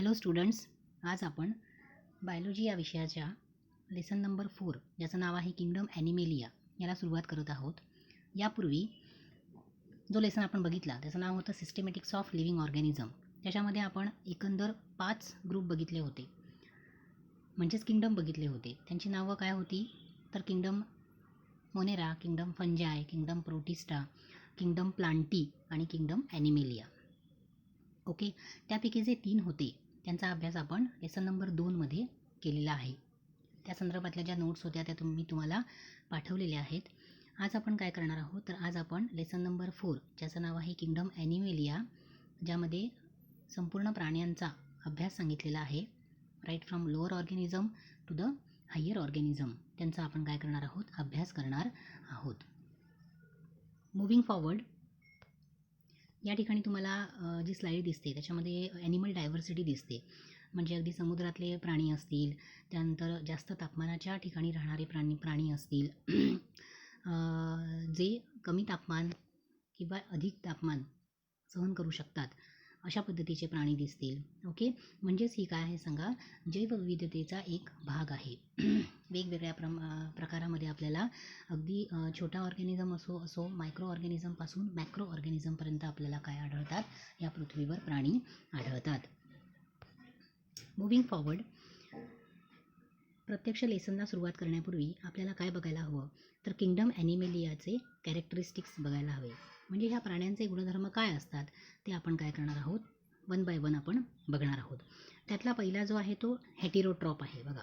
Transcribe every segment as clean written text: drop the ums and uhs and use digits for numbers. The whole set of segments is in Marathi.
हॅलो स्टुडंट्स, आज आपण बायोलॉजी या विषयाच्या लेसन नंबर 4 ज्याचं नाव आहे किंगडम ॲनिमेलिया याला सुरुवात करत आहोत. यापूर्वी जो लेसन आपण बघितला त्याचं नाव होतं सिस्टेमॅटिक्स ऑफ लिव्हिंग ऑर्गॅनिझम. त्याच्यामध्ये आपण एकंदर 5 ग्रुप बघितले होते, म्हणजेच किंगडम बघितले होते. त्यांची नावं काय होती तर kingdom Monera, kingdom फंजाय, kingdom protista, kingdom Plantae आणि किंगडम ॲनिमेलिया. ओके, त्यापैकी जे 3 होते त्यांचा अभ्यास आपण लेसन नंबर 2मध्ये केलेला आहे. त्या संदर्भातल्या ज्या नोट्स होत्या त्या मी तुम्हाला पाठवलेल्या आहेत. आज आपण काय करणार आहोत तर आज आपण लेसन नंबर 4 ज्याचं नाव आहे किंगडम ॲनिमेलिया, ज्यामध्ये संपूर्ण प्राण्यांचा अभ्यास सांगितलेला आहे, right from lower organism to the higher organism, त्यांचा आपण काय करणार आहोत अभ्यास करणार आहोत. मूव्हिंग फॉरवर्ड, या ठिकाणी तुम्हाला जी स्लाईड दिसते त्याच्यामध्ये ॲनिमल डायव्हर्सिटी दिसते. म्हणजे अगदी समुद्रातले प्राणी असतील, त्यानंतर जास्त तापमानाच्या ठिकाणी राहणारे प्राणी असतील, जे कमी तापमान किंवा अधिक तापमान सहन करू शकतात अशा पद्धतीचे प्राणी दिसतील. ओके, म्हणजेच ही काय आहे सांगा, जैवविविधतेचा एक भाग आहे. वेगवेगळ्या प्रकारामध्ये आपल्याला अगदी छोटा ऑर्गॅनिझम असो मायक्रो ऑर्गॅनिझमपासून मॅक्रो ऑर्गॅनिझमपर्यंत आपल्याला काय आढळतात, या पृथ्वीवर प्राणी आढळतात. मूव्हिंग फॉरवर्ड, प्रत्यक्ष लेसनला सुरुवात करण्यापूर्वी आपल्याला काय बघायला हवं तर किंगडम ॲनिमेलियाचे कॅरेक्टरिस्टिक्स बघायला हवे. म्हणजे ह्या प्राण्यांचे गुणधर्म काय असतात ते आपण काय करणार आहोत, 1 बाय 1 आपण बघणार आहोत. त्यातला पहिला जो आहे तो हेटेरोट्रॉप आहे. बघा,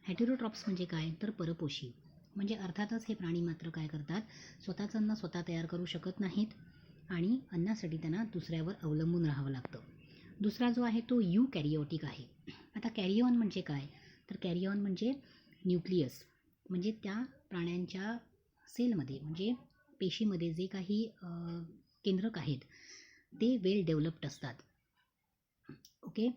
हेटेरोट्रॉप्स म्हणजे काय तर परपोषी. म्हणजे अर्थातच हे प्राणी मात्र काय करतात, स्वतःचं अन्न स्वतः तयार करू शकत नाहीत आणि अन्नासाठी त्यांना दुसऱ्यावर अवलंबून राहावं लागतं. दुसरा जो आहे तो कॅरिओटिक आहे. आता कॅरिऑन म्हणजे काय तर कॅरिऑन म्हणजे न्यूक्लियस, म्हणजे त्या प्राण्यांच्या सेलमध्ये म्हणजे पेशीमध्ये जे काही केंद्रक आहेत ते वेल डेव्हलप्ड असतात. Okay,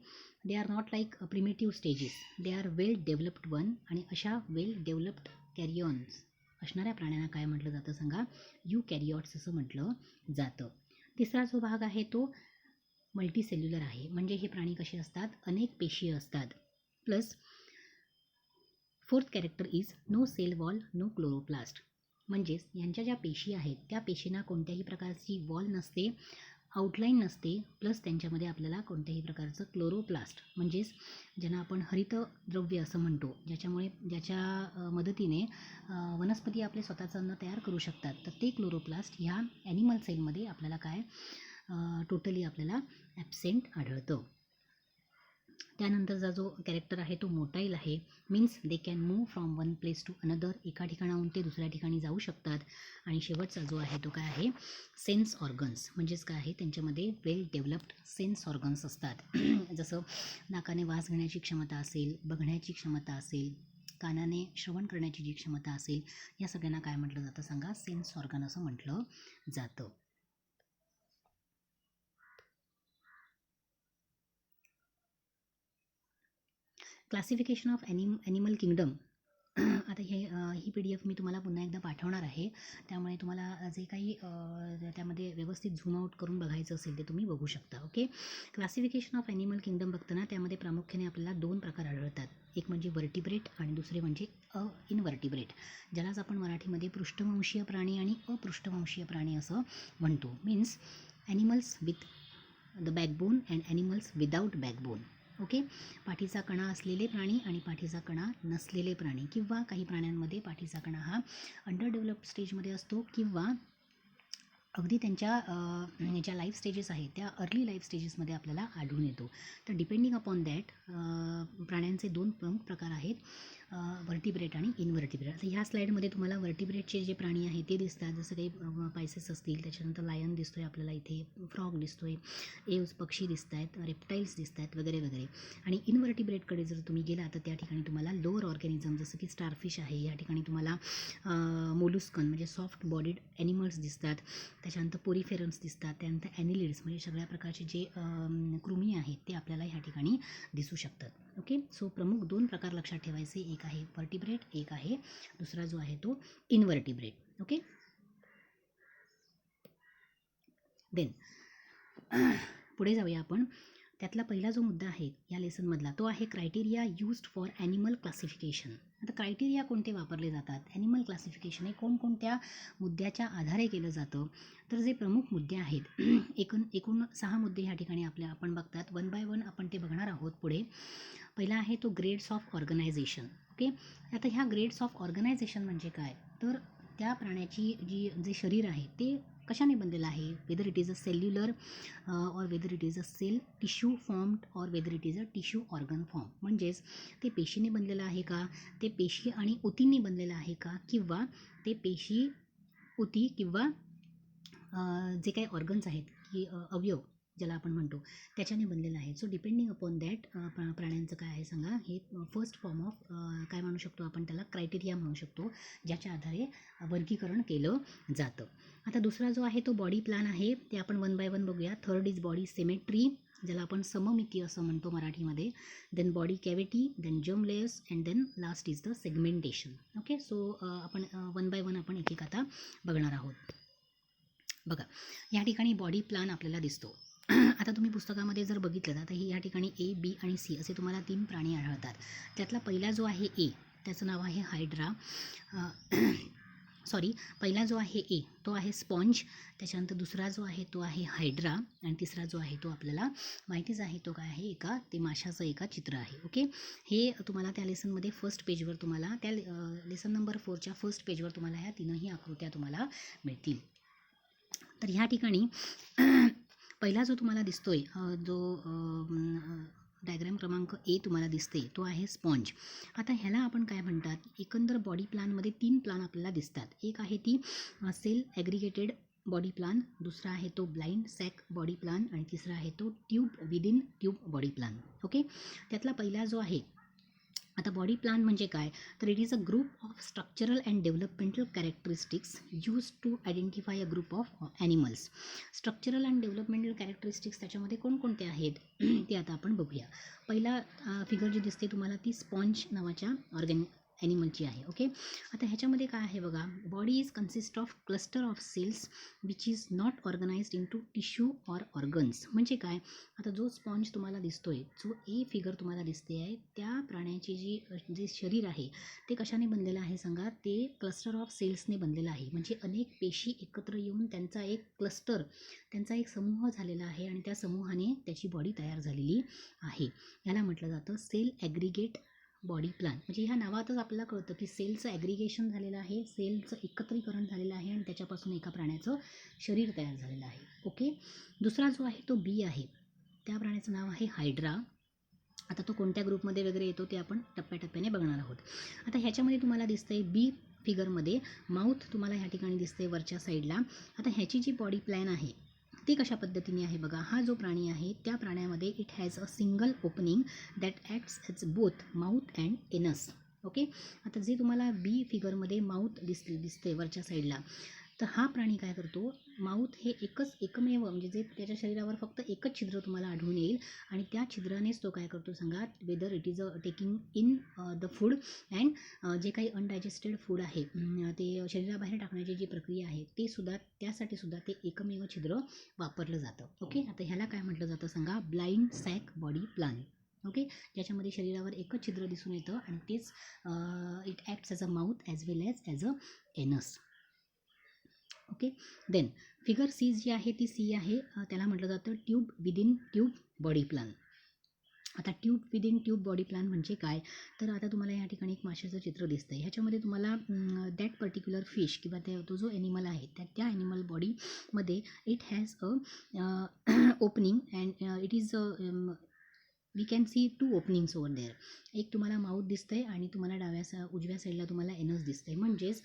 they are not like primitive stages, they are well developed one. आणि अशा वेल डेव्हलप्ड कॅरिऑन्स असणाऱ्या प्राण्यांना काय म्हटलं जातं सांगा, कॅरिऑट्स असं म्हटलं जातं. तिसरा जो भाग आहे तो मल्टीसेल्युलर आहे. म्हणजे हे प्राणी कसे असतात, अनेक पेशीय असतात. Plus fourth character is no cell wall no chloroplast. म्हणजेच यांच्या ज्या पेशी आहेत त्या पेशींना कोणत्याही प्रकारची वॉल नसते, आउटलाईन नसते, प्लस त्यांच्यामध्ये आपल्याला कोणत्याही प्रकारचं क्लोरोप्लास्ट म्हणजेच ज्यांना आपण हरितद्रव्य असं म्हणतो, ज्याच्या मदतीने वनस्पती आपले स्वतःचं अन्न तयार करू शकतात, तर ते क्लोरोप्लास्ट ह्या ॲनिमल सेलमध्ये आपल्याला काय टोटली आपल्याला ॲबसेंट आढळतं. त्यानंतरचा जो कॅरेक्टर आहे तो मोटाईल आहे. Means they can move from one place to another, एका ठिकाणाहून ते दुसऱ्या ठिकाणी जाऊ शकतात. आणि शेवटचा जो आहे तो काय आहे, सेन्स ऑर्गन्स. म्हणजेच काय आहे, त्यांच्यामध्ये वेल डेव्हलप्ड सेन्स ऑर्गन्स असतात. जसं नाकाने वास घेण्याची क्षमता असेल, बघण्याची क्षमता असेल, कानाने श्रवण करण्याची जी क्षमता असेल, या सगळ्यांना काय म्हटलं जातं सांगा, सेन्स ऑर्गन असं म्हटलं जातं. Classification of animal kingdom. आता ही PDF मी तुम्हाला पुन्हा एकदा पाठवणार आहे, त्यामुळे तुम्हाला जे काही त्यामध्ये व्यवस्थित झूम आउट करून बघायचं असेल ते तुम्ही बघू शकता. Okay, classification of animal kingdom बघताना त्यामध्ये प्रामुख्याने आपल्याला 2 प्रकार आढळतात. एक म्हणजे वर्टिब्रेट आणि दुसरे म्हणजे इनवर्टिब्रेट, ज्यालाच आपण मराठीमध्ये पृष्ठवंशीय प्राणी आणि अपृष्ठवंशीय प्राणी असं म्हणतो. Means animals with the backbone and animals without backbone. Okay, पाठीचा कणा असलेले प्राणी आणि पाठीचा कणा नसलेले प्राणी, किंवा काही प्राण्यांमध्ये पाठीचा कणा हा अंडर डेव्हलप्ड स्टेजमध्ये असतो किंवा अगदी त्यांच्या ज्या लाईफ स्टेजेस आहेत त्या अर्ली लाईफ स्टेजेसमध्ये आपल्याला आढळून येतो. तर डिपेंडिंग अपॉन दॅट प्राण्यांचे 2 प्रमुख प्रकार आहेत, वर्टिब्रेट आणि इनवर्टिब्रेट. आता ह्या स्लाईडमध्ये तुम्हाला वर्टिब्रेटचे जे प्राणी आहेत ते दिसतात, जसं काही पायसेस असतील, त्याच्यानंतर लायन दिसतो आहे आपल्याला इथे, फ्रॉग दिसतो आहे, एव्स पक्षी दिसत आहेत, रेप्टाईल्स दिसत आहेत वगैरे वगैरे. आणि इनवर्टिब्रेटकडे जर तुम्ही गेला तर त्या ठिकाणी तुम्हाला लोअर ऑर्गॅनिझम जसं की स्टारफिश आहे, या ठिकाणी तुम्हाला मोलुस्कन म्हणजे सॉफ्ट बॉडीड ॲनिमल्स दिसतात, त्याच्यानंतर पोरिफेरन्स दिसतात, त्यानंतर ॲनिलिड्स म्हणजे सगळ्या प्रकारचे जे कृमी आहेत ते आपल्याला ह्या ठिकाणी दिसू शकतात. ओके, सो प्रमुख 2 प्रकार लक्षात ठेवायचे, एक आहे वर्टिब्रेट, एक आहे दुसरा जो आहे तो इनवर्टिब्रेट. ओके, देन पुढे जाऊया आपण. त्यातला पहिला जो मुद्दा आहे या लेसनमधला तो आहे criteria used for animal classification. आता क्रायटेरिया कोणते वापरले जातात, ॲनिमल क्लासिफिकेशन हे कोणकोणत्या मुद्द्याच्या आधारे केलं जातं. तर जे प्रमुख मुद्दे आहेत एकूण 6 मुद्दे ह्या ठिकाणी आपण बघतात. वन बाय वन आपण ते बघणार आहोत पुढे. पहिला आहे तो ग्रेड्स ऑफ ऑर्गनायझेशन. ओके, आता ह्या ग्रेड्स ऑफ ऑर्गनायझेशन म्हणजे काय, तर त्या प्राण्याची जे शरीर आहे ते कशाने बनलेलं आहे, whether it is a cellular or whether it is a cell tissue formed or whether it is a tissue organ form. म्हणजेच ते पेशीने बनलेलं आहे का, ते पेशी आणि उतींनी बनलेलं आहे का, किंवा ते पेशी उती किंवा जे काही ऑर्गन्स आहेत की अवयव ज्याला आपण म्हणतो त्याच्याने बनलेलं आहे. सो डिपेंडिंग अपॉन दॅट प्राण्यांचं काय आहे सांगा, हे फर्स्ट फॉर्म ऑफ काय म्हणू शकतो आपण, त्याला क्रायटेरिया म्हणू शकतो, ज्याच्या आधारे वर्गीकरण केलं जातं. आता दुसरा जो आहे तो बॉडी प्लॅन आहे, ते आपण वन बाय वन बघूया. थर्ड इज बॉडी सिमेट्री, ज्याला आपण सममिती असं म्हणतो मराठीमध्ये. Then body cavity, then germ layers, and then last is the segmentation. Okay, so आपण वन बाय वन आपण एक एक आता बघणार आहोत. बघा, या ठिकाणी बॉडी प्लॅन आपल्याला दिसतो. आता तुम्ही पुस्तकामध्ये जर बघितलं तर या ठिकाणी ए, बी आणि सी असे तुम्हाला 3 प्राणी आढळतात. त्यातला पहिला जो आहे ए, त्याचं नाव आहे हायड्रा. पहिला जो आहे ए तो आहे स्पॉन्ज. त्याच्यानंतर दुसरा जो आहे तो आहे हायड्रा, आणि तिसरा जो आहे तो आपल्याला माहितीच आहे तो काय आहे, ते माशाचं एका चित्र आहे. ओके, हे तुम्हाला त्या लेसनमध्ये फर्स्ट पेजवर तुम्हाला त्या लेसन नंबर 4च्या फर्स्ट पेजवर तुम्हाला ह्या 3ही आकृत्या तुम्हाला मिळतील. तर ह्या ठिकाणी पहिला जो तुम्हाला दिसतोय जो डायग्राम क्रमांक ए तुम्हाला दिसते तो आहे स्पॉन्ज. आता ह्याला आपण काय म्हणतात, एकंदर बॉडी प्लॅनमध्ये 3 प्लॅन आपल्याला दिसतात. एक आहे ती सेल ॲग्रिगेटेड बॉडी प्लॅन, दुसरा आहे तो ब्लाइंड सॅक बॉडी प्लॅन, आणि तिसरा आहे तो tube within tube body plan. Okay, त्यातला पहिला जो आहे, आता बॉडी प्लॅन म्हणजे काय, तर it is a group of structural and developmental characteristics use to identify a group of animals. Structural and developmental characteristics त्याच्यामध्ये कोणकोणते आहेत ते आता आपण बघूया. पहिला फिगर जी दिसते तुम्हाला ती स्पॉन्ज नावाच्या ॲनिमलची आहे. ओके, आता ह्याच्यामध्ये काय आहे बघा, body is consist of cluster of cells which is not organized into tissue or organs. म्हणजे काय, आता जो स्पॉन्ज तुम्हाला दिसतोय, जो ए फिगर तुम्हाला दिसते आहे, त्या प्राण्याची जे शरीर आहे ते कशाने बनलेलं आहे सांगा, ते क्लस्टर ऑफ सेल्सने बनलेलं आहे. म्हणजे अनेक पेशी एकत्र येऊन त्यांचा एक क्लस्टर, त्यांचा एक समूह झालेला आहे, आणि त्या समूहाने त्याची बॉडी तयार झालेली आहे. याला म्हटलं जातं सेल ॲग्रिगेट बॉडी प्लॅन. म्हणजे ह्या नावातच आपल्याला कळतं की सेलचं ॲग्रिगेशन झालेलं आहे, सेलचं एकत्रीकरण झालेलं आहे, आणि त्याच्यापासून एका प्राण्याचं शरीर तयार झालेलं आहे. ओके, दुसरा जो आहे तो बी आहे, त्या प्राण्याचं नाव आहे हायड्रा. आता तो कोणत्या ग्रुपमध्ये वगैरे येतो ते आपण टप्प्याटप्प्याने बघणार आहोत. आता ह्याच्यामध्ये तुम्हाला दिसतंय बी फिगरमध्ये माउथ तुम्हाला ह्या ठिकाणी दिसते वरच्या साईडला. आता ह्याची जी बॉडी प्लॅन आहे ती कशा पद्धतीने आहे बघा, हा जो प्राणी आहे त्या प्राण्यामध्ये it has a single opening that acts as both mouth and एनस. ओके, आता जे तुम्हाला बी फिगरमध्ये माउथ दिसते वरच्या साईडला, तर हा प्राणी काय करतो, माउथ हे एकमेव म्हणजे जे त्याच्या शरीरावर फक्त एकच छिद्र तुम्हाला आढळून येईल, आणि त्या छिद्रानेच तो काय करतो सांगा, weather it is a taking in the food and जे काही अनडायजेस्टेड फूड आहे ते शरीराबाहेर टाकण्याची जी प्रक्रिया आहे ते सुद्धा त्यासाठी सुद्धा ते एकमेव छिद्र वापरलं जातं. ओके, आता ह्याला काय म्हटलं जातं सांगा, blind sac body plan. Okay, ज्याच्यामध्ये शरीरावर एकच छिद्र दिसून येतं, आणि तेच it acts as a mouth as well as a anus. Okay, then figure C जी आहे ती सी आहे, त्याला म्हटलं जातं tube within tube body plan. आता tube within tube body plan म्हणजे काय, तर आता तुम्हाला या ठिकाणी एक माशाचं चित्र दिसतं आहे. ह्याच्यामध्ये तुम्हाला दॅट पर्टिक्युलर फिश किंवा तो जो ॲनिमल आहे त्या ॲनिमल बॉडीमध्ये it has a opening and it is we can see 2 openings over there. एक तुम्हाला माउथ दिसतंय, आणि तुम्हाला उजव्या साईडला तुम्हाला एनस दिसतंय. म्हणजेच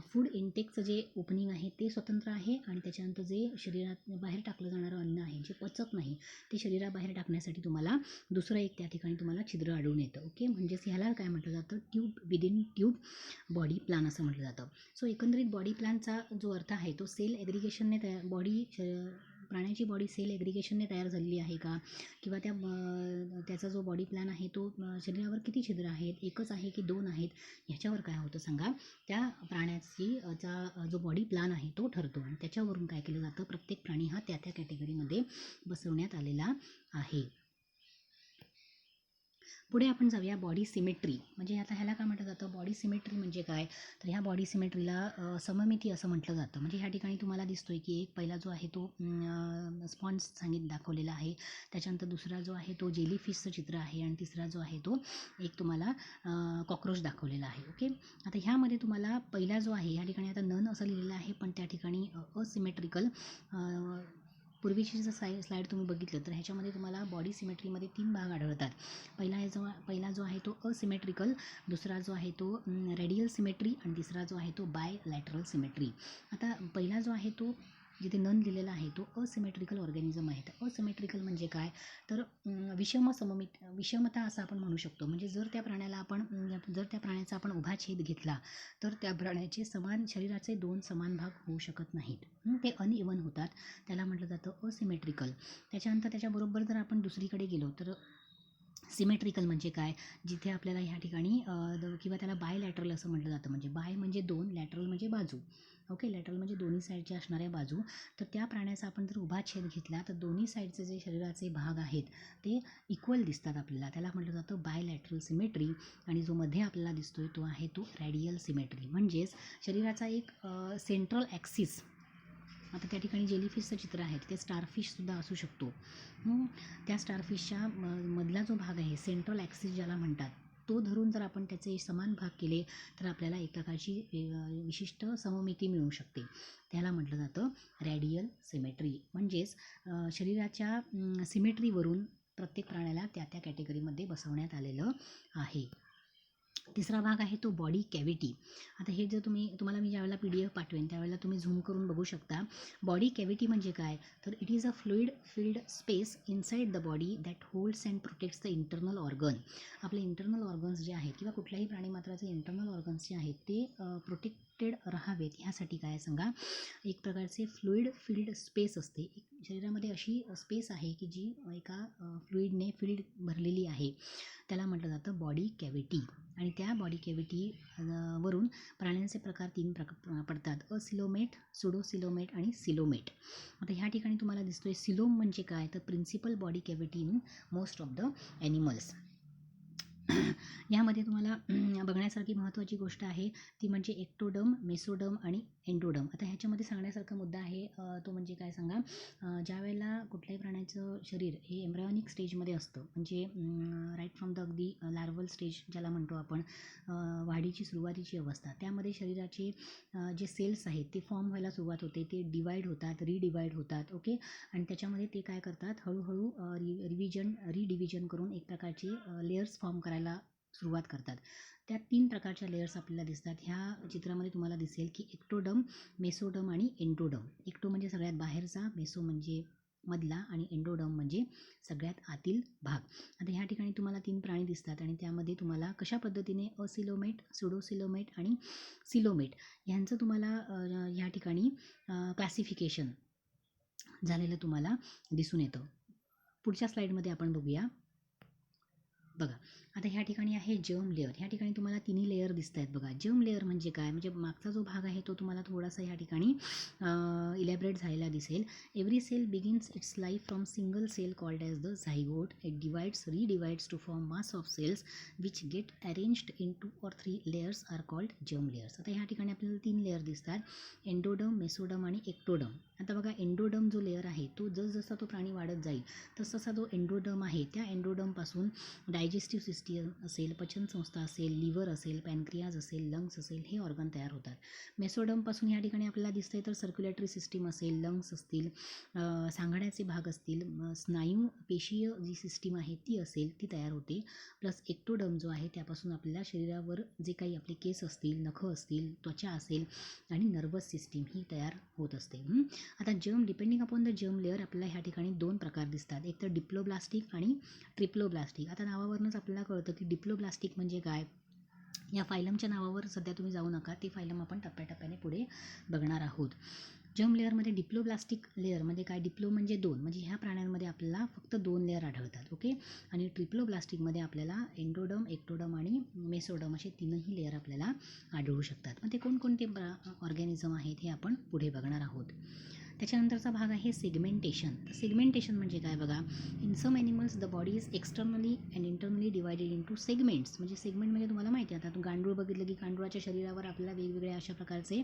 फूड इनटेकचं जे ओपनिंग आहे ते स्वतंत्र आहे, आणि त्याच्यानंतर जे शरीरात बाहेर टाकलं जाणारं अन्न आहे जे पचत नाही ते शरीराबाहेर टाकण्यासाठी तुम्हाला दुसरं एक त्या ठिकाणी तुम्हाला छिद्र आढळून येतं. ओके, म्हणजेच ह्याला काय म्हटलं जातं, tube within tube body plan असं म्हटलं जातं. सो एकंदरीत बॉडी प्लॅनचा जो अर्थ आहे तो सेल ॲग्रिगेशनने प्राण्याची बॉडी सेल ॲग्रिगेशनने तयार झालेली आहे का, किंवा त्याचा जो बॉडी प्लॅन आहे तो शरीरावर किती छिद्र आहेत, एकच आहे की 2 आहेत, ह्याच्यावर काय होतं सांगा, त्या प्राण्याचा जो बॉडी प्लॅन आहे तो ठरतो, आणि त्याच्यावरून काय केलं जातं, प्रत्येक प्राणी हा त्या कॅटेगरीमध्ये बसवण्यात आलेला आहे. पुढे आपण जाऊया बॉडी सिमेट्री. म्हणजे आता ह्याला काय म्हटलं जातं, बॉडी सिमेट्री म्हणजे काय, तर ह्या बॉडी सिमेट्रीला सममिती असं म्हटलं जातं. म्हणजे ह्या ठिकाणी तुम्हाला दिसतोय की एक पहिला जो आहे तो स्पॉन्ज दाखवलेला आहे, त्याच्यानंतर दुसरा जो आहे तो जेलीफिशचं चित्र आहे, आणि तिसरा जो आहे तो एक तुम्हाला कॉक्रोच दाखवलेला आहे. ओके, आता ह्यामध्ये तुम्हाला पहिला जो आहे ह्या ठिकाणी आता नन असं लिहिलेलं आहे, पण त्या ठिकाणी असिमेट्रिकल, पूर्वीची जर स्लाईड तुम्ही बघितलं तर ह्याच्यामध्ये तुम्हाला बॉडी सिमेट्रीमध्ये 3 भाग आढळतात. पहिला जो आहे तो असिमेट्रिकल, दुसरा जो आहे तो रेडियल सिमेट्री, आणि तिसरा जो आहे तो बाय लॅटरल सिमेट्री. आता पहिला जो आहे तो जिथे नन लिहिलेला आहे तो असिमेट्रिकल ऑर्गॅनिझम आहे. तर असिमेट्रिकल म्हणजे काय, तर विषमता असं आपण म्हणू शकतो. म्हणजे जर त्या प्राण्याचा आपण उभा छेद घेतला तर त्या प्राण्याचे शरीराचे 2 समान भाग होऊ शकत नाहीत. ते अनइवन होतात, त्याला म्हटलं जातं असिमेट्रिकल. त्याच्यानंतर त्याच्याबरोबर जर आपण दुसरीकडे गेलो तर सिमेट्रिकल म्हणजे काय, जिथे आपल्याला ह्या ठिकाणी किंवा त्याला बाय लॅटरल असं म्हटलं जातं. म्हणजे बाय म्हणजे 2, लॅटरल म्हणजे बाजू. ओके, लॅटरल म्हणजे दोन्ही साईडच्या असणाऱ्या बाजू. तर त्या प्राण्याचा आपण जर उभा छेद घेतला तर दोन्ही साईडचे जे शरीराचे भाग आहेत ते इक्वल दिसतात आपल्याला, त्याला म्हटलं जातं बाय लॅटरल सिमेट्री. आणि जो मध्ये आपल्याला दिसतोय तो आहे तो रॅडियल सिमेट्री. म्हणजेच शरीराचा एक सेंट्रल ॲक्सिस, आता त्या ठिकाणी जेलीफिशचं चित्र आहे, ते स्टारफिशसुद्धा असू शकतो. त्या स्टारफिशच्या मधला जो भाग आहे, सेंट्रल ॲक्सिस ज्याला म्हणतात, तो धरून जर आपण त्याचे समान भाग केले तर आपल्याला एक प्रकारची विशिष्ट सममिती मिळू शकते. त्याला म्हटलं जातं रॅडियल सिमेट्री. म्हणजेच शरीराच्या सिमेट्रीवरून प्रत्येक प्राण्याला त्या त्या कॅटेगरीमध्ये बसवण्यात आलेलं आहे. तिसरा भाग आहे तो बॉडी कॅव्हिटी. आता हे जर तुम्हाला मी ज्यावेळेला PDF पाठवेन त्यावेळेला तुम्ही झूम करून बघू शकता. बॉडी कॅव्हिटी म्हणजे काय, तर it is a fluid field space inside the body that holds and protects the internal organ. आपले इंटरनल ऑर्गन्स जे आहेत किंवा कुठल्याही प्राणीमात्राचे इंटरनल ऑर्गन्स जे आहेत ते प्रोटेक्टेड राहावेत ह्यासाठी काय सांगा, एक प्रकारचे फ्लुइड फिल्ड स्पेस असते. शरीरामध्ये अशी स्पेस आहे की जी एका फ्लुइडने फिल्ड भरलेली आहे, त्याला म्हटलं जातं बॉडी कॅव्हिटी. आणि त्या बॉडी कॅव्हिटी वरून प्राण्यांचे प्रकार 3 पडतात, असिलोमेट, सुडोसिलोमेट आणि सिलोमेट. आता ह्या ठिकाणी तुम्हाला दिसतोय सिलोम म्हणजे काय, तर principal body cavity in most of the animals. यामध्ये तुम्हाला बघण्यासारखी महत्त्वाची गोष्ट आहे ती म्हणजे एक्टोडम, मेसोडम आणि एंडोडम. आता ह्याच्यामध्ये सांगण्यासारखा मुद्दा आहे तो म्हणजे काय सांगा, ज्या वेळेला कुठल्याही प्राण्याचं शरीर हे एम्ब्रायॉनिक स्टेजमध्ये असतं, म्हणजे राईट फ्रॉम द अगदी लार्वल स्टेज ज्याला म्हणतो आपण, वाढीची सुरुवातीची अवस्था, त्यामध्ये शरीराचे जे सेल्स आहेत ते फॉर्म व्हायला सुरुवात होते, ते डिवाईड होतात, रिडिवाईड होतात. ओके, आणि त्याच्यामध्ये ते काय करतात, हळूहळू रिडिव्हिजन करून एक प्रकारचे लेयर्स फॉर्म करायला सुरुवात करतात. त्या 3 प्रकारच्या लेयर्स आपल्याला दिसतात. ह्या चित्रामध्ये तुम्हाला दिसेल की एक्टोडम, मेसोडम आणि एंडोडम. एक्टो म्हणजे सगळ्यात बाहेरचा, मेसो म्हणजे मधला, आणि एंडोडम म्हणजे सगळ्यात आतील भाग. आता ह्या ठिकाणी तुम्हाला 3 प्राणी दिसतात आणि त्यामध्ये तुम्हाला कशा पद्धतीने असिलोमेट, सुडोसिलोमेट आणि सिलोमेट ह्यांचं तुम्हाला ह्या ठिकाणी क्लासिफिकेशन झालेलं तुम्हाला दिसून येतं. पुढच्या स्लाईडमध्ये आपण बघूया. बघा, आता ह्या ठिकाणी आहे जर्म लेअर. ह्या ठिकाणी तुम्हाला 3 लेअर दिसत आहेत. बघा, जर्म लेअर म्हणजे काय, म्हणजे मागचा जो भाग आहे तो तुम्हाला थोडासा ह्या ठिकाणी इलॅबरेट झालेला दिसेल. Every cell begins its life from single cell called as the zygote. It redivides to form mass of cells which get arranged in 2 or 3 layers are called germ layers. आता ह्या ठिकाणी आपल्याला 3 लेअर दिसतात, एंडोडम, मेसोडम आणि एक्टोडम. आता बघा, एंडोडम जो लेअर आहे तो जसजसा तो प्राणी वाढत जाईल तसतसा जो एंडोडम आहे त्या एंडोडमपासून डायजेस्टिव्ह सिस्टीम असेल, पचनसंस्था असेल, लिव्हर असेल, पॅनक्रियाज असेल, लंग्स असेल, हे ऑर्गन तयार होतात. मेसोडमपासून ह्या ठिकाणी आपल्याला दिसतंय तर सर्क्युलेटरी सिस्टीम असेल, लंग्स असतील, सांगाड्याचे भाग असतील, स्नायू पेशीय जी सिस्टीम आहे ती असेल, ती तयार होते. प्लस एक्टोडम जो आहे त्यापासून आपल्याला शरीरावर जे काही आपले केस असतील, नखं असतील, त्वचा असेल आणि नर्वस सिस्टीम ही तयार होत असते. आता depending upon the germ layer आपल्याला ह्या ठिकाणी 2 प्रकार दिसतात, एक तर डिप्लोब्लास्टिक आणि ट्रिप्लोब्लास्टिक. आता नावावरूनच आपल्याला कळतं की डिप्लोब्लास्टिक म्हणजे काय. या फायलमच्या नावावर सध्या तुम्ही जाऊ नका, ते फायलम आपण टप्प्याटप्प्याने पुढे बघणार आहोत. जर्म लेअरमध्ये डिप्लोब्लास्टिक लेअरमध्ये काय, डिप्लो म्हणजे 2, म्हणजे ह्या प्राण्यांमध्ये आपल्याला फक्त 2 लेअर आढळतात. ओके, आणि ट्रिप्लोब्लास्टिकमध्ये आपल्याला एंडोडम, एक्टोडम आणि मेसोडम असे 3ही लेअर आपल्याला आढळू शकतात. मग ते कोणकोणते ऑर्गॅनिझम आहेत हे आपण पुढे बघणार आहोत. त्याच्यानंतरचा भाग आहे सेगमेंटेशन. तर सेगमेंटेशन म्हणजे काय बघा, in some animals the body is externally and internally divided into segments. म्हणजे सेगमेंट म्हणजे तुम्हाला माहिती आहे, आता गांडूळ बघितलं की गांडूळाच्या शरीरावर आपल्याला वेगवेगळ्या अशा प्रकारचे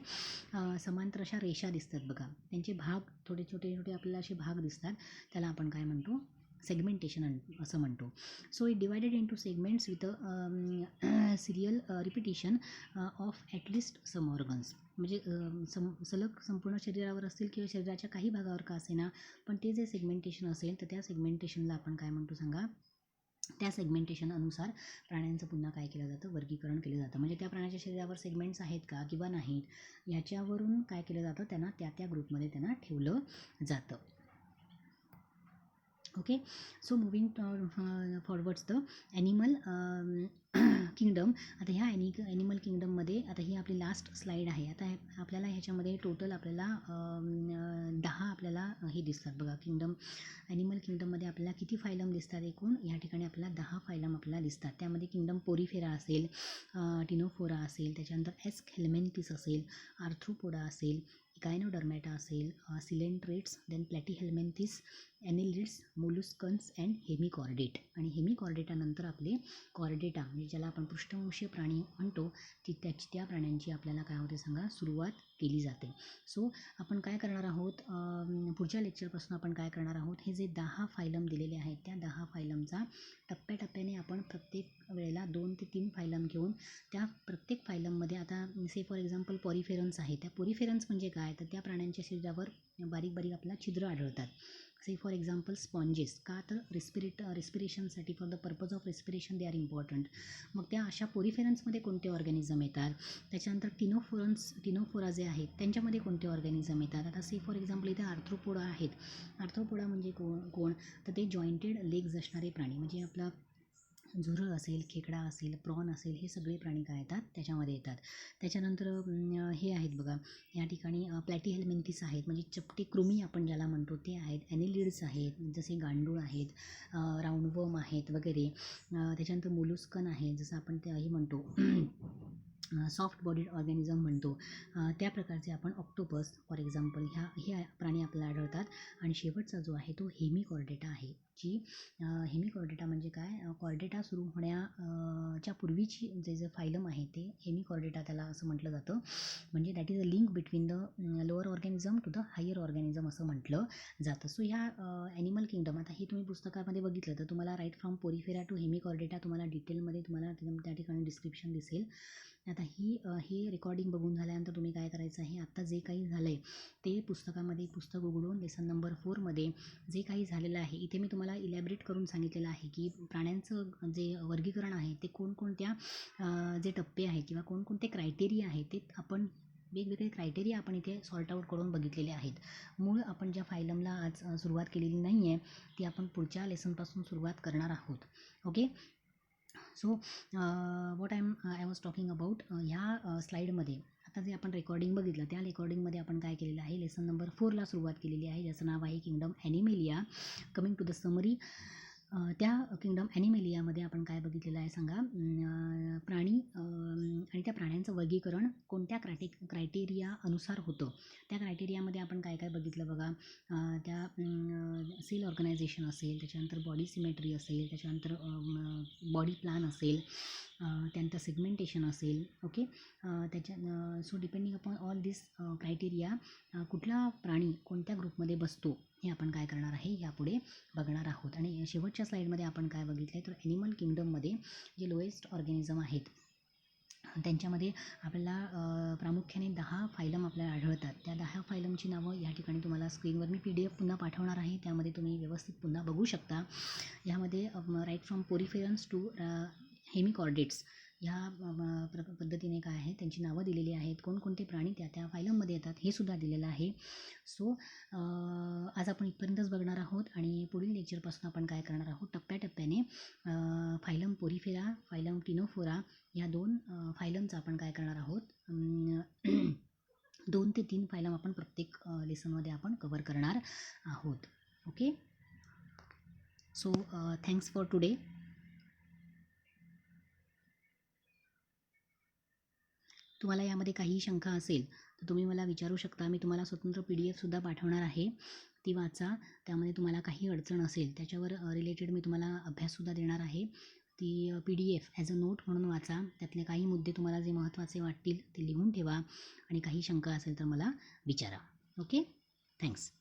समांतर अशा रेषा दिसतात बघा, त्यांचे भाग छोटे छोटे छोटे आपल्याला असे भाग दिसतात, त्याला आपण काय म्हणतो, सेगमेंटेशन असं म्हणतो. So it divided into segments with serial repetition of at least some organs. म्हणजे सलग संपूर्ण शरीरावर असतील किंवा शरीराच्या काही भागावर का असेना, पण ते जे सेगमेंटेशन असेल तर त्या सेगमेंटेशनला आपण काय म्हणतो सांगा, त्या सेगमेंटेशन अनुसार प्राण्यांचं पुन्हा काय केलं जातं, वर्गीकरण केलं जातं. म्हणजे त्या प्राण्याच्या शरीरावर सेगमेंट्स आहेत का किंवा नाहीत याच्यावरून काय केलं जातं, त्यांना त्या त्या ग्रुपमध्ये त्यांना ठेवलं जातं. Okay. So moving forwards the animal kingdom. आता ह्या ॲनिमल किंगडममध्ये आता ही आपली लास्ट स्लाईड आहे. आता आपल्याला ह्याच्यामध्ये टोटल आपल्याला 10 आपल्याला हे दिसतात बघा, किंगडम ॲनिमल किंगडममध्ये आपल्याला किती फायलम दिसतात एकूण, या ठिकाणी आपल्याला 10 फायलम आपल्याला दिसतात. त्यामध्ये किंगडम पोरीफेरा असेल, टिनोफोरा असेल, त्याच्यानंतर एस्कहेल्मेंथिस असेल, आर्थ्रोपोडा असेल, गायनोडर्मॅटा असेल, सिलेंट्रेट्स, देन प्लॅटीहेल्मेंथिस, ॲनिलिड्स, मोलुस्कन्स अँड हेमिकॉर्डेट. आणि हेमिकॉर्डेटानंतर आपले कॉर्डेटा, म्हणजे ज्याला आपण पृष्ठवंशीय प्राणी म्हणतो, त्या प्राण्यांची आपल्याला काय होते सांगा, सुरुवात केली जाते. सो आपण काय करणार आहोत, पुढच्या लेक्चरपासून आपण काय करणार आहोत, हे जे 10 फायलम दिलेले आहेत त्या 10 फायलमचा टप्प्याटप्प्याने आपण प्रत्येक वेळेला 2 ते 3 फायलम घेऊन त्या प्रत्येक फायलममध्ये, आता से फॉर एक्झाम्पल पॉरिफेरन्स आहे, त्या पॉरिफेरन्स म्हणजे काय, तर त्या प्राण्यांच्या शरीरावर बारीक बारीक आपल्याला छिद्र आढळतात. से फॉर एक्झाम्पल स्पॉन्जेस, का तर रेस्पिरेशनसाठी, for the purpose of respiration they are important. मग त्या अशा पोरिफेरन्समध्ये कोणते ऑर्गॅनिझम येतात, त्याच्यानंतर टिनोफोरा जे आहेत त्यांच्यामध्ये कोणते ऑर्गॅनिझम येतात. आता से फॉर एक्झाम्पल इथे आर्थ्रोपोडा आहेत. आर्थ्रोपोडा म्हणजे कोण तर ते जॉईंटेड लेग्स असणारे प्राणी, म्हणजे आपला झुरळ असेल, खेकडा असेल, प्रॉन असेल, हे सगळे प्राणी काय येतात त्याच्यामध्ये येतात. त्याच्यानंतर हे आहेत बघा, या ठिकाणी प्लॅटीहेल्मेंथिस आहेत, म्हणजे चपटे कृमी आपण ज्याला म्हणतो ते आहेत. ॲनिलिड्स आहेत, जसे गांडूळ आहेत, राऊंडवर्म आहेत वगैरे. त्याच्यानंतर मोलुस्कन आहे, जसं आपण तेही म्हणतो सॉफ्ट बॉडीड ऑर्गॅनिझम म्हणतो, त्या प्रकारचे आपण ऑक्टोपस फॉर एक्झाम्पल हे प्राणी आपल्याला आढळतात. आणि शेवटचा जो आहे तो हेमिकॉर्डेटा आहे, जी हेमिकॉर्डेटा म्हणजे काय, कॉर्डेटा सुरू होण्याच्या पूर्वीची जे फायलम आहे ते हेमिकॉर्डेटा त्याला असं म्हटलं जातं. म्हणजे that is a link between the lower organism to the higher organism असं म्हटलं जातं. सो ह्या ॲनिमल किंगडम, आता हे तुम्ही पुस्तकामध्ये बघितलं तर तुम्हाला right from Porifera to Hemichordata तुम्हाला डिटेलमध्ये तुम्हाला त्या ठिकाणी डिस्क्रिप्शन दिसेल. आता हे रेकॉर्डिंग बघून झाल्यानंतर तुम्ही काय करायचं आहे, आत्ता जे काही झालं आहे ते पुस्तकामध्ये, पुस्तक उघडून लेसन नंबर 4मध्ये जे काही झालेलं आहे, इथे मी तुम्हाला इलॅबरेट करून सांगितलेलं आहे की प्राण्यांचं जे वर्गीकरण आहे ते कोणकोणत्या जे टप्पे आहेत किंवा कोणकोणते क्रायटेरिया आहेत, ते आपण वेगवेगळे क्रायटेरिया आपण इथे सॉर्ट आऊट करून बघितलेले आहेत. मूळ आपण ज्या फायलमला आज सुरुवात केलेली नाही आहे ती आपण पुढच्या लेसनपासून सुरुवात करणार आहोत. Okay. So what I was talking about, ह्या स्लाईडमध्ये आता जे आपण रेकॉर्डिंग बघितलं त्या रेकॉर्डिंगमध्ये आपण काय केलेलं आहे, लेसन नंबर 4ला सुरुवात केलेली आहे, ज्याचं नाव आहे kingdom Animalia. Coming to the summary, त्या किंगडम ॲनिमेलियामध्ये आपण काय बघितलेलं आहे सांगा, प्राणी आणि त्या प्राण्यांचं वर्गीकरण कोणत्या क्रायटेरिया अनुसार होतं. त्या क्रायटेरियामध्ये आपण काय काय बघितलं बघा, त्या सेल ऑर्गनायझेशन असेल, त्याच्यानंतर बॉडी सिमेट्री असेल, त्याच्यानंतर बॉडी प्लॅन असेल, त्यानंतर सेगमेंटेशन असेल. Okay. So depending upon all this criteria कुठला प्राणी कोणत्या ग्रुपमध्ये बसतो हे आपण काय करणार आहे यापुढे बघणार आहोत. आणि शेवटच्या स्लाईडमध्ये आपण काय बघितलं आहे तर ॲनिमल किंगडममध्ये जे लोएस्ट ऑर्गॅनिझम आहेत त्यांच्यामध्ये आपल्याला प्रामुख्याने 10 फायलम आपल्याला आढळतात. त्या 10 फायलमची नावं या ठिकाणी तुम्हाला स्क्रीनवर मी PDF पुन्हा पाठवणार आहे, त्यामध्ये तुम्ही व्यवस्थित पुन्हा बघू शकता. यामध्ये राईट फ्रॉम पोरिफेरन्स टू हेमिकॉर्डेट्स ह्या पद्धतीने काय आहे त्यांची नावं दिलेली आहेत, कोणकोणते प्राणी त्या फायलममध्ये येतात हे सुद्धा दिलेलं आहे. सो आज आपण इथपर्यंतच बघणार आहोत आणि पुढील लेक्चरपासून आपण काय करणार आहोत, टप्प्याटप्प्याने फायलम पोरीफेरा, फायलम टिनोफोरा या 2 फायलमचा आपण काय करणार आहोत, 2 ते 3 फायलम आपण प्रत्येक लेसनमध्ये आपण कव्हर करणार आहोत. Okay. So thanks for today. तुम्हाला यामध्ये काहीही शंका असेल तर तुम्ही मला विचारू शकता. मी तुम्हाला स्वतंत्र PDF सुद्धा पाठवणार आहे, ती वाचा. त्यामध्ये तुम्हाला काही अडचण असेल त्याच्यावर रिलेटेड मी तुम्हाला अभ्याससुद्धा देणार आहे. ती PDF ॲज अ नोट म्हणून वाचा. त्यातले काही मुद्दे तुम्हाला जे महत्त्वाचे वाटतील ते लिहून ठेवा आणि काही शंका असेल तर मला विचारा. Okay, thanks.